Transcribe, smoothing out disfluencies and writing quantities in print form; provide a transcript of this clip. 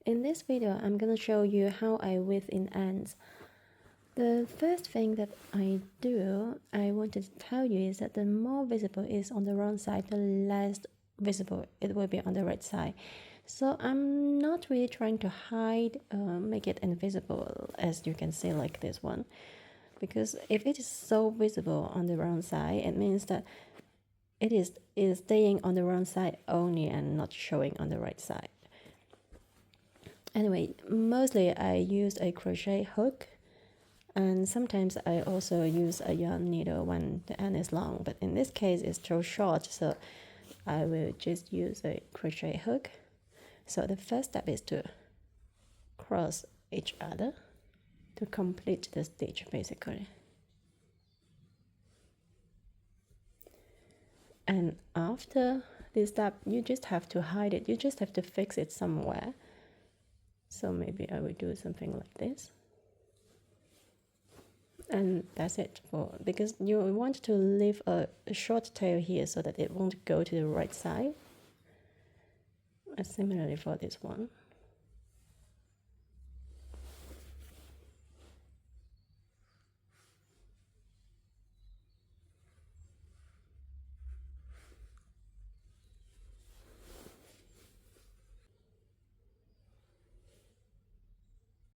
In this video, I'm gonna show you how I weave in ends. The first thing that I wanted to tell you is that the more visible is on the wrong side, the less visible it will be on the right side. So I'm not really trying to hide, make it invisible, as you can see like this one. Because if it is so visible on the wrong side, it means that it is staying on the wrong side only and not showing on the right side. Anyway, mostly I use a crochet hook, and sometimes I also use a yarn needle when the end is long, but in this case it's too short, so I will just use a crochet hook. So the first step is to cross each other to complete the stitch basically. And after this step, you just have to hide it, you just have to fix it somewhere. So maybe I will do something like this. And that's it, because you want to leave a short tail here so that it won't go to the right side. And similarly for this one.